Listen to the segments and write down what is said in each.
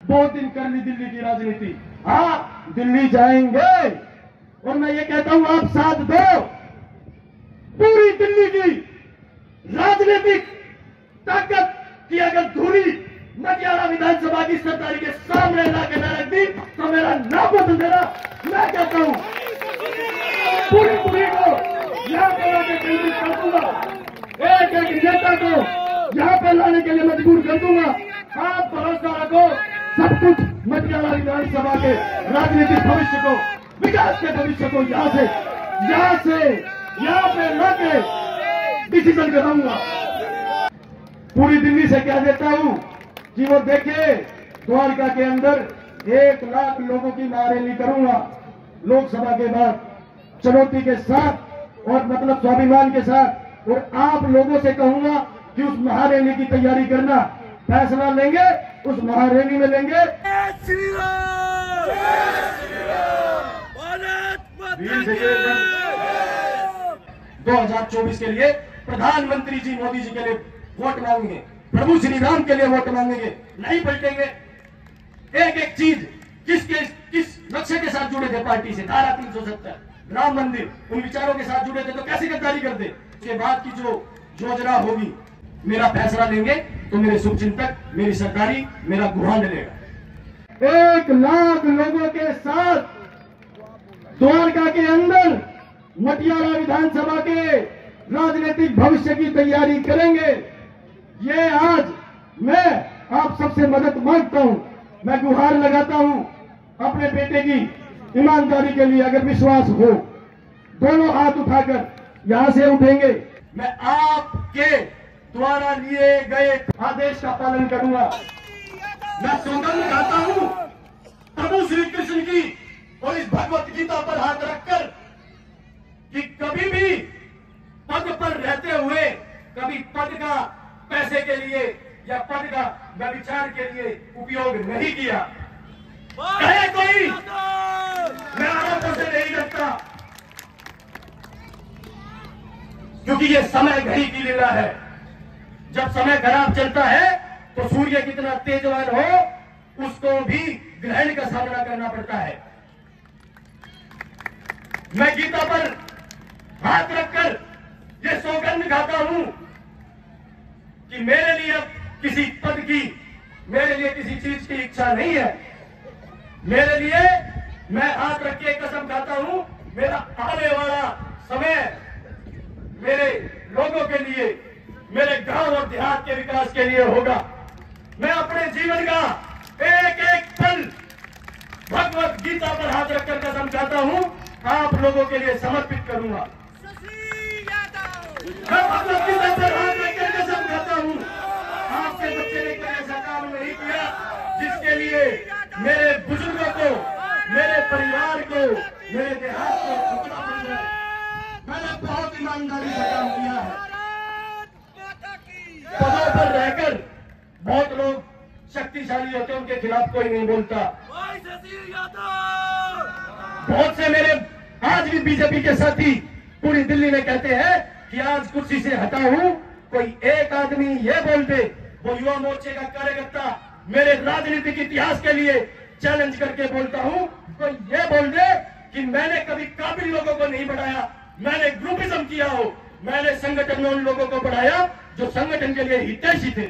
बहुत दिन कर ली दिल्ली की राजनीति। हाँ, दिल्ली जाएंगे और मैं ये कहता हूं आप साथ दो। पूरी दिल्ली की राजनीतिक ताकत की अगर धूरी मटियाला विधानसभा की सरदारी के सामने लाके मैं रख दी तो मेरा नाम बदल देना। मैं कहता हूं पूरी पूरी को यहां पर लाके केंद्रित कर दूंगा, एक एक नेता को यहां पर लाने के लिए मजबूर कर दूंगा। आप भरोसा रखो, सब कुछ मटियाला विधानसभा के राजनीतिक भविष्य को, विकास के भविष्य को यहाँ पे लाके डिसीजन कराऊंगा। पूरी दिल्ली से कह देता हूं कि वो देखे द्वारका के अंदर 1 लाख लोगों की महारैली करूंगा लोकसभा के बाद, चुनौती के साथ और मतलब स्वाभिमान के साथ। और आप लोगों से कहूंगा कि उस महारैली की तैयारी करना, फैसला लेंगे उस महारैली में लेंगे। 2024 के लिए प्रधानमंत्री जी मोदी जी के लिए वोट मांगेंगे, प्रभु श्री राम के लिए वोट मांगेंगे, नहीं पलटेंगे। एक एक चीज किस लक्ष्य के साथ जुड़े थे पार्टी से, धारा 370 राम मंदिर, उन विचारों के साथ जुड़े थे तो कैसे गद्दारी करते। उसके बाद की जो योजना होगी, मेरा फैसला लेंगे तो मेरे शुभचिंतक, मेरी सरकारी, मेरा गुहान लेगा। 1 लाख लोगों के साथ द्वारका के अंदर मटियाला विधानसभा के राजनीतिक भविष्य की तैयारी करेंगे। ये आज मैं आप सबसे मदद मांगता हूं, मैं गुहार लगाता हूं अपने बेटे की ईमानदारी के लिए। अगर विश्वास हो, दोनों हाथ उठाकर यहां से उठेंगे। मैं आपके द्वारा लिए गए आदेश का पालन करूंगा। मैं सौगंध खाता हूं प्रभु श्री कृष्ण की और इस भगवत गीता पर हाथ रखकर कि कभी भी पद पर रहते हुए कभी पद का पैसे के लिए या पद का व्यभिचार के लिए उपयोग नहीं किया। कहे कोई, मैं आरोपों से नहीं डरता, क्योंकि ये समय घड़ी की लीला है। जब समय खराब चलता है तो सूर्य कितना तेजवान हो उसको भी ग्रहण का सामना करना पड़ता है। मैं गीता पर हाथ रखकर ये सौगंध खाता हूं कि मेरे लिए किसी पद की, मेरे लिए किसी चीज की इच्छा नहीं है। मेरे लिए मैं हाथ रख के कसम खाता हूं, मेरा आने वाला समय मेरे लोगों के लिए, मेरे गांव और देहात के विकास के लिए होगा। मैं अपने जीवन का एक एक पल भगवत गीता पर हाथ रखकर कसम खाता हूं, आप लोगों के लिए समर्पित करूंगा। मैं भगवत गीता पर हाथ रखकर कसम खाता हूं, आपके बच्चे ने कोई ऐसा काम नहीं किया जिसके लिए मेरे बुजुर्गों को, मेरे परिवार को, मेरे देहात को झुकना पड़ जाए। मैंने बहुत ईमानदारी से काम किया है। पदों पर रहकर बहुत लोग शक्तिशाली होते हैं, उनके खिलाफ कोई नहीं बोलता। बहुत से मेरे आज भी बीजेपी के साथी पूरी दिल्ली में कहते हैं कि आज कुर्सी से हटा हूं, कोई एक आदमी ये बोल दे, वो युवा मोर्चे का कार्यकर्ता मेरे राजनीतिक इतिहास के लिए चैलेंज करके बोलता हूं, कोई ये बोल दे कि मैंने कभी काबिल लोगों को नहीं बढ़ाया, मैंने ग्रुपिज्म किया हो, मैंने संगठन में उन लोगों को बढ़ाया जो संगठन के लिए हितैषी थे।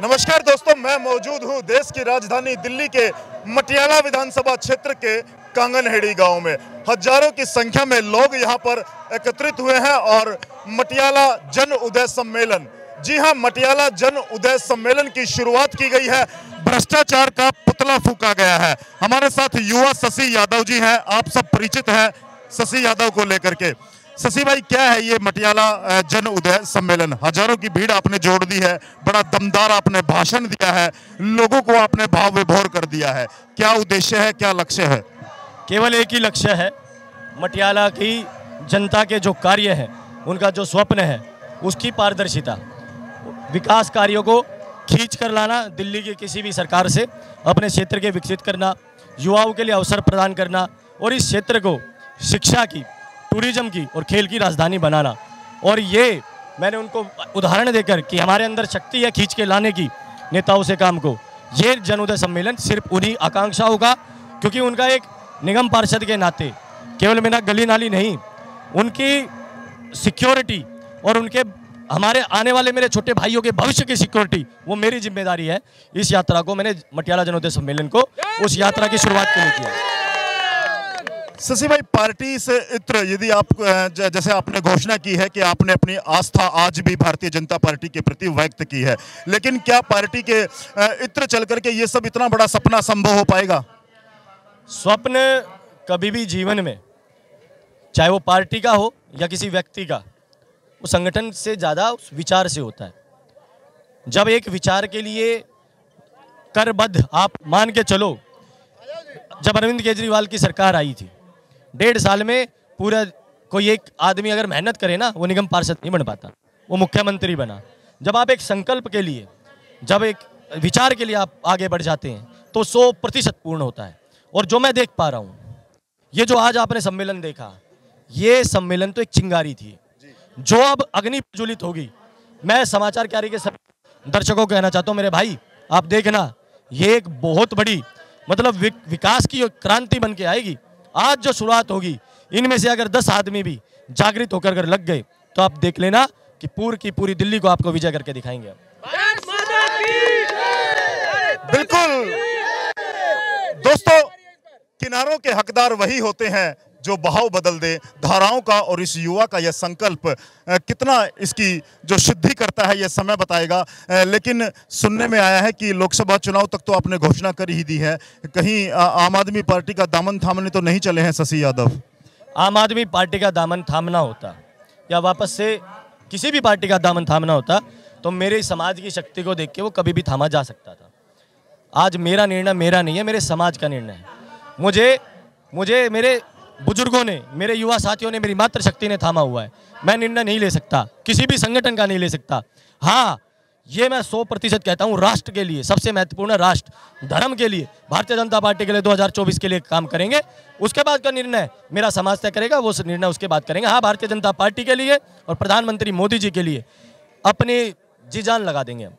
नमस्कार दोस्तों, मैं मौजूद हूं देश की राजधानी दिल्ली के मटियाला विधानसभा क्षेत्र के कांगनहेड़ी गांव में। हजारों की संख्या में लोग यहां पर एकत्रित हुए हैं और मटियाला जन उदय सम्मेलन, जी हां, मटियाला जन उदय सम्मेलन की शुरुआत की गई है। भ्रष्टाचार का पुतला फूंका गया है। हमारे साथ युवा शशि यादव जी हैं, आप सब परिचित हैं शशि यादव को लेकर के। शशि भाई, क्या है ये मटियाला जन उदय सम्मेलन? हजारों की भीड़ आपने जोड़ दी है, बड़ा दमदार आपने भाषण दिया है, लोगों को आपने भाव विभोर कर दिया है। क्या उद्देश्य है, क्या लक्ष्य है? केवल एक ही लक्ष्य है, मटियाला की जनता के जो कार्य हैं, उनका जो स्वप्न है, उसकी पारदर्शिता, विकास कार्यों को खींच कर लाना, दिल्ली की किसी भी सरकार से अपने क्षेत्र के विकसित करना, युवाओं के लिए अवसर प्रदान करना और इस क्षेत्र को शिक्षा की, टूरिज्म की और खेल की राजधानी बनाना। और ये मैंने उनको उदाहरण देकर कि हमारे अंदर शक्ति है खींच के लाने की नेताओं से काम को, ये जनोदय सम्मेलन सिर्फ उन्हीं आकांक्षाओं का, क्योंकि उनका एक निगम पार्षद के नाते केवल मेरा गली नाली नहीं, उनकी सिक्योरिटी और उनके हमारे आने वाले मेरे छोटे भाइयों के भविष्य की सिक्योरिटी वो मेरी जिम्मेदारी है। इस यात्रा को मैंने मटियाला जनोदय सम्मेलन को उस यात्रा की शुरुआत के लिए किया। शशि भाई, पार्टी से इत्र यदि आप जैसे आपने घोषणा की है कि आपने अपनी आस्था आज भी भारतीय जनता पार्टी के प्रति व्यक्त की है, लेकिन क्या पार्टी के इत्र चल करके ये सब इतना बड़ा सपना संभव हो पाएगा? स्वप्न कभी भी जीवन में, चाहे वो पार्टी का हो या किसी व्यक्ति का, वो संगठन से ज़्यादा उस विचार से होता है। जब एक विचार के लिए करबद्ध, आप मान के चलो, जब अरविंद केजरीवाल की सरकार आई थी, 1.5 साल में पूरा कोई एक आदमी अगर मेहनत करे ना, वो निगम पार्षद नहीं बन पाता, वो मुख्यमंत्री बना। जब आप एक संकल्प के लिए, जब एक विचार के लिए आप आगे बढ़ जाते हैं तो 100% पूर्ण होता है। और जो मैं देख पा रहा हूँ, ये जो आज आपने सम्मेलन देखा, ये सम्मेलन तो एक चिंगारी थी जो अब अग्नि प्रज्वलित होगी। मैं समाचार क्यारी के सब दर्शकों को कहना चाहता हूँ, मेरे भाई आप देखना, ये एक बहुत बड़ी मतलब विकास की क्रांति बन के आएगी। आज जो शुरुआत होगी, इनमें से अगर 10 आदमी भी जागृत होकर अगर लग गए तो आप देख लेना कि पूरी की पूरी दिल्ली को आपको विजय करके दिखाएंगे। बिल्कुल दोस्तों, किनारों के हकदार वही होते हैं जो बहाव बदल दे धाराओं का, और इस युवा का यह संकल्प कितना इसकी जो सिद्धि करता है यह समय बताएगा। लेकिन सुनने में आया है कि लोकसभा चुनाव तक तो आपने घोषणा कर ही दी है, कहीं आम आदमी पार्टी का दामन थामने तो नहीं चले हैं शशि यादव? आम आदमी पार्टी का दामन थामना होता या वापस से किसी भी पार्टी का दामन थामना होता तो मेरे समाज की शक्ति को देख के वो कभी भी थामा जा सकता था। आज मेरा निर्णय मेरा नहीं है, मेरे समाज का निर्णय है। मुझे मेरे बुजुर्गों ने, मेरे युवा साथियों ने, मेरी मातृशक्ति ने थामा हुआ है। मैं निर्णय नहीं ले सकता, किसी भी संगठन का नहीं ले सकता। हाँ, ये मैं 100% कहता हूँ, राष्ट्र के लिए सबसे महत्वपूर्ण, राष्ट्र धर्म के लिए, भारतीय जनता पार्टी के लिए 2024 के लिए काम करेंगे। उसके बाद का निर्णय मेरा समाज तय करेगा, वो निर्णय उसके बाद करेंगे। हाँ, भारतीय जनता पार्टी के लिए और प्रधानमंत्री मोदी जी के लिए अपनी जी जान लगा देंगे हम।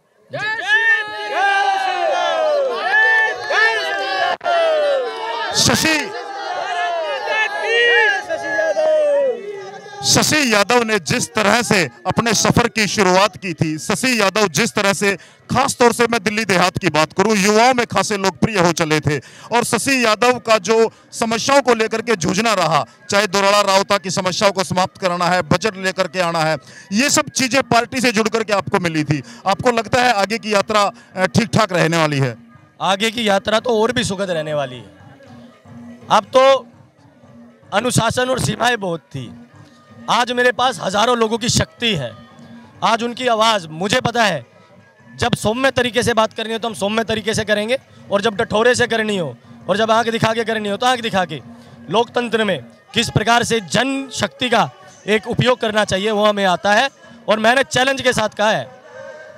शशि यादव ने जिस तरह से अपने सफर की शुरुआत की थी, शशि यादव जिस तरह से, खास तौर से मैं दिल्ली देहात की बात करूं, युवाओं में खासे लोकप्रिय हो चले थे। और शशि यादव का जो समस्याओं को लेकर के जूझना रहा, चाहे दुर्राड़ा रावता की समस्याओं को समाप्त करना है, बजट लेकर के आना है, ये सब चीजें पार्टी से जुड़ करके आपको मिली थी। आपको लगता है आगे की यात्रा ठीक ठाक रहने वाली है? आगे की यात्रा तो और भी सुखद रहने वाली है। अब तो अनुशासन और सीमाएं बहुत थी, आज मेरे पास हजारों लोगों की शक्ति है। आज उनकी आवाज़, मुझे पता है जब सौम्य तरीके से बात करनी हो तो हम सौम्य तरीके से करेंगे, और जब डठोरे से करनी हो और जब आंख दिखा के करनी हो तो आंख दिखा के। लोकतंत्र में किस प्रकार से जन शक्ति का एक उपयोग करना चाहिए वो हमें आता है, और मैंने चैलेंज के साथ कहा है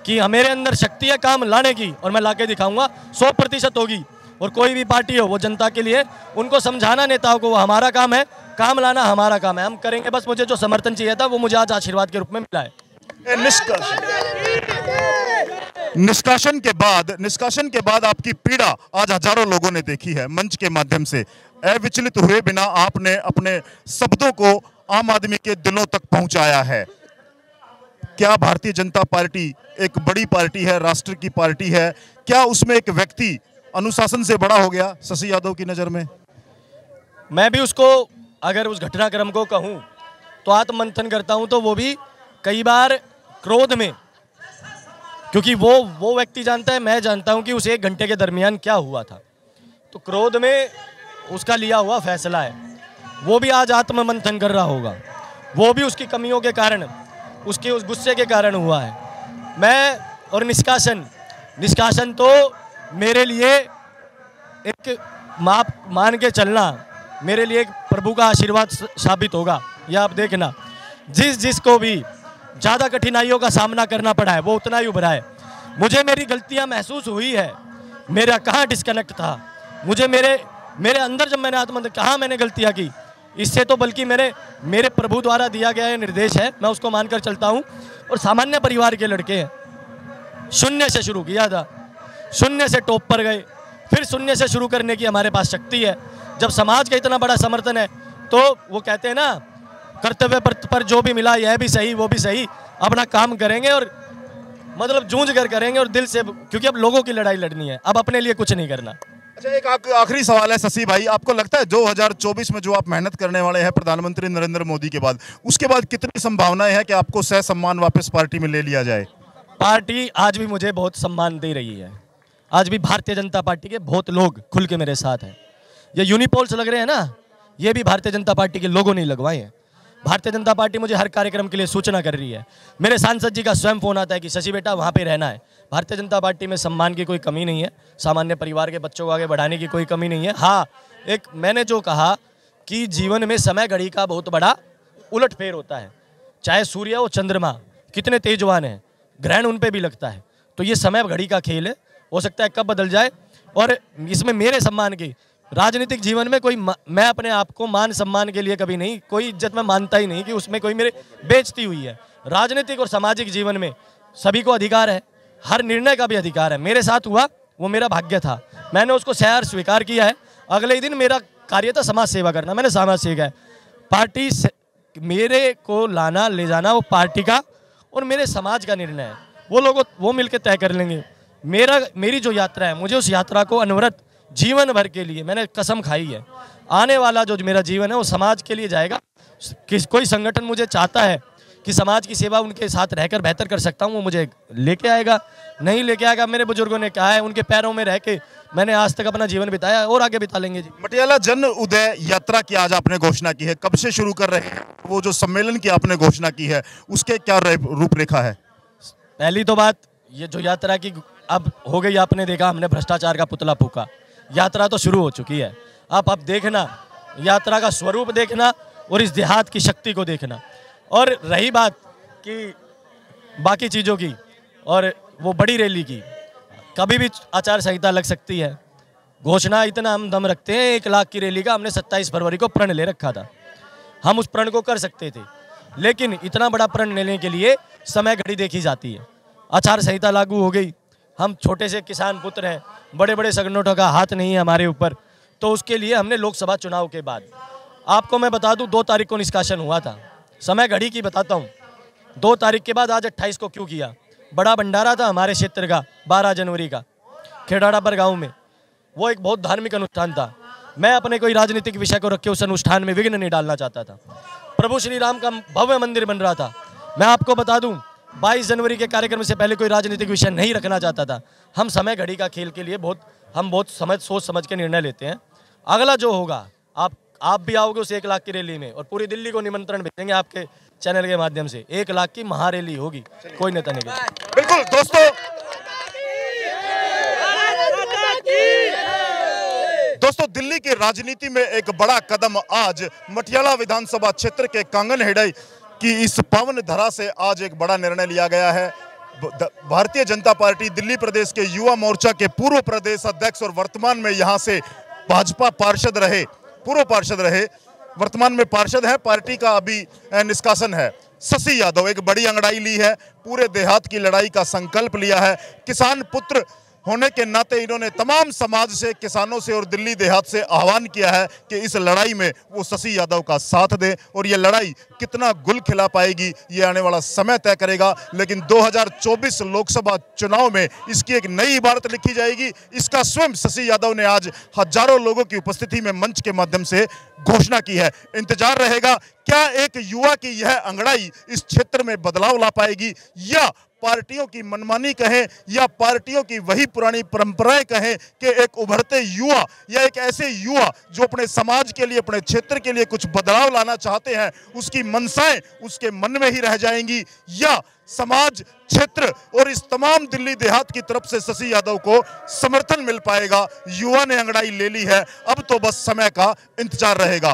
कि मेरे अंदर शक्ति है काम लाने की, और मैं ला के दिखाऊँगा। 100% होगी। और कोई भी पार्टी हो, वो जनता के लिए, उनको समझाना नेताओं को वो हमारा काम है, काम लाना हमारा काम है, हम करेंगे। बस मुझे जो समर्थन चाहिए था वो मुझे आज आशीर्वाद के रूप में मिला है। निष्कासन के बाद आपकी पीड़ा आज हजारों लोगों ने देखी है मंच के माध्यम से। अविचलित हुए बिना आपने अपने शब्दों को आम आदमी के दिलों तक पहुंचाया है। क्या भारतीय जनता पार्टी एक बड़ी पार्टी है, राष्ट्र की पार्टी है? क्या उसमें एक व्यक्ति अनुशासन से बड़ा हो गया शशि यादव की नज़र में? मैं भी उसको, अगर उस घटनाक्रम को कहूँ तो आत्ममंथन करता हूँ, तो वो भी कई बार क्रोध में, क्योंकि वो व्यक्ति जानता है, मैं जानता हूँ कि उस 1 घंटे के दरमियान क्या हुआ था। तो क्रोध में उसका लिया हुआ फैसला है, वो भी आज आत्ममंथन कर रहा होगा। वो भी उसकी कमियों के कारण, उसके उस गुस्से के कारण हुआ है। मैं और निष्कासन तो मेरे लिए एक माप मान के चलना, मेरे लिए एक प्रभु का आशीर्वाद साबित होगा। यह आप देखना, जिसको भी ज़्यादा कठिनाइयों का सामना करना पड़ा है वो उतना ही उभरा है। मुझे मेरी गलतियां महसूस हुई है, मेरा कहाँ डिस्कनेक्ट था, मुझे मेरे अंदर जब मैंने आत्महत्या, कहाँ मैंने गलतियां की, इससे तो बल्कि मेरे प्रभु द्वारा दिया गया ये निर्देश है, मैं उसको मानकर चलता हूँ। और सामान्य परिवार के लड़के हैं, शून्य से शुरू किया था, शून्य से टॉप पर गए, फिर शून्य से शुरू करने की हमारे पास शक्ति है। जब समाज का इतना बड़ा समर्थन है तो वो कहते हैं ना, कर्तव्य पर जो भी मिला, यह भी सही वो भी सही, अपना काम करेंगे और मतलब जूझ कर करेंगे और दिल से, क्योंकि अब लोगों की लड़ाई लड़नी है, अब अपने लिए कुछ नहीं करना। अच्छा, एक आखिरी सवाल है शशि भाई, आपको लगता है 2024 में जो आप मेहनत करने वाले हैं प्रधानमंत्री नरेंद्र मोदी के बाद, उसके बाद कितनी संभावनाएं हैं कि आपको सह सम्मान वापस पार्टी में ले लिया जाए? पार्टी आज भी मुझे बहुत सम्मान दे रही है। आज भी भारतीय जनता पार्टी के बहुत लोग खुल के मेरे साथ हैं। ये यूनिपोल्स लग रहे हैं ना, ये भी भारतीय जनता पार्टी के लोगों ने लगवाए हैं। भारतीय जनता पार्टी मुझे हर कार्यक्रम के लिए सूचना कर रही है। मेरे सांसद जी का स्वयं फोन आता है कि शशि बेटा वहाँ पे रहना है। भारतीय जनता पार्टी में सम्मान की कोई कमी नहीं है, सामान्य परिवार के बच्चों को आगे बढ़ाने की कोई कमी नहीं है। हाँ, एक मैंने जो कहा कि जीवन में समय घड़ी का बहुत बड़ा उलटफेर होता है। चाहे सूर्य हो चंद्रमा कितने तेजवान हैं, ग्रहण उन पर भी लगता है। तो ये समय घड़ी का खेल है, हो सकता है कब बदल जाए। और इसमें मेरे सम्मान की राजनीतिक जीवन में कोई मैं अपने आप को मान सम्मान के लिए कभी नहीं, कोई इज्जत में मानता ही नहीं कि उसमें कोई मेरे बेइज्जती हुई है। राजनीतिक और सामाजिक जीवन में सभी को अधिकार है, हर निर्णय का भी अधिकार है। मेरे साथ हुआ वो मेरा भाग्य था, मैंने उसको सहर्ष स्वीकार किया है। अगले ही दिन मेरा कार्य था समाज सेवा करना, मैंने समाज सेवा है। पार्टी से मेरे को लाना ले जाना वो पार्टी का और मेरे समाज का निर्णय है, वो मिलकर तय कर लेंगे। मेरी जो यात्रा है, मुझे उस यात्रा को अनवरत जीवन भर के लिए मैंने कसम खाई है, आने वाला जो मेरा जीवन है वो समाज के लिए जाएगा। कोई संगठन मुझे चाहता है कि समाज की सेवा उनके साथ रहकर बेहतर कर सकता हूँ, वो मुझे लेके आएगा, नहीं लेके आएगा। मेरे बुजुर्गों ने कहा है, उनके पैरों में रह के मैंने आज तक अपना जीवन बिताया और आगे बिता लेंगे जी। मटियाला जन उदय यात्रा की आज आपने घोषणा की है, कब से शुरू कर रहे हैं? वो जो सम्मेलन की आपने घोषणा की है उसके क्या रूपरेखा है? पहली तो बात, ये जो यात्रा की अब हो गई, आपने देखा हमने भ्रष्टाचार का पुतला फूका, यात्रा तो शुरू हो चुकी है। आप देखना, यात्रा का स्वरूप देखना और इस देहात की शक्ति को देखना। और रही बात कि बाकी चीज़ों की और वो बड़ी रैली की, कभी भी आचार संहिता लग सकती है। घोषणा इतना हम दम रखते हैं, 1 लाख की रैली का हमने 27 फरवरी को प्रण ले रखा था। हम उस प्रण को कर सकते थे, लेकिन इतना बड़ा प्रण लेने के लिए समय घड़ी देखी जाती है। आचार संहिता लागू हो गई, हम छोटे से किसान पुत्र हैं, बड़े बड़े संगठनों का हाथ नहीं है हमारे ऊपर। तो उसके लिए हमने लोकसभा चुनाव के बाद, आपको मैं बता दूं 2 तारीख को निष्कासन हुआ था। समय घड़ी की बताता हूं, 2 तारीख के बाद आज 28 को क्यों किया। बड़ा भंडारा था हमारे क्षेत्र का 12 जनवरी का खेड़ाड़ापर गाँव में, वो एक बहुत धार्मिक अनुष्ठान था। मैं अपने कोई राजनीतिक विषय को रख के उस अनुष्ठान में विघ्न नहीं डालना चाहता था। प्रभु श्री राम का भव्य मंदिर बन रहा था। मैं आपको बता दूं 22 जनवरी के कार्यक्रम से पहले कोई राजनीतिक विषय नहीं रखना चाहता था। हम समय घड़ी का खेल के लिए बहुत सोच समझ के निर्णय लेते हैं। अगला जो होगा, आप भी आओगे उस 1 लाख की रैली में और पूरी दिल्ली को निमंत्रण भेजेंगे आपके चैनल के माध्यम से। 1 लाख की महारैली होगी, कोई नेता नहीं। बिल्कुल दोस्तों, दिल्ली की राजनीति में एक बड़ा कदम आज मटियाला विधानसभा क्षेत्र के कांगनहेड़ी की इस पावन धरा से आज एक बड़ा निर्णय लिया गया है। भारतीय जनता पार्टी दिल्ली प्रदेश के युवा मोर्चा के पूर्व प्रदेश अध्यक्ष और वर्तमान में यहां से भाजपा पार्षद रहे, पूर्व पार्षद रहे, वर्तमान में पार्षद है, पार्टी का अभी निष्कासन है, शशि यादव एक बड़ी अंगड़ाई ली है, पूरे देहात की लड़ाई का संकल्प लिया है। किसान पुत्र होने के नाते इन्होंने तमाम समाज से, किसानों से और दिल्ली देहात से आह्वान किया है कि इस लड़ाई में वो शशि यादव का साथ दें। और ये लड़ाई कितना गुल खिला पाएगी ये आने वाला समय तय करेगा। लेकिन 2024 लोकसभा चुनाव में इसकी एक नई इबारत लिखी जाएगी। इसका स्वयं शशि यादव ने आज हजारों लोगों की उपस्थिति में मंच के माध्यम से घोषणा की है। इंतजार रहेगा, क्या एक युवा की यह अंगड़ाई इस क्षेत्र में बदलाव ला पाएगी, या पार्टियों की मनमानी कहें या पार्टियों की वही पुरानी परंपराएं कहें कि एक उभरते युवा या एक ऐसे युवा जो अपने समाज के लिए, अपने क्षेत्र के लिए कुछ बदलाव लाना चाहते हैं, उसकी मनसाएं उसके मन में ही रह जाएंगी, या समाज, क्षेत्र और इस तमाम दिल्ली देहात की तरफ से शशि यादव को समर्थन मिल पाएगा। युवा ने अंगड़ाई ले ली है, अब तो बस समय का इंतजार रहेगा।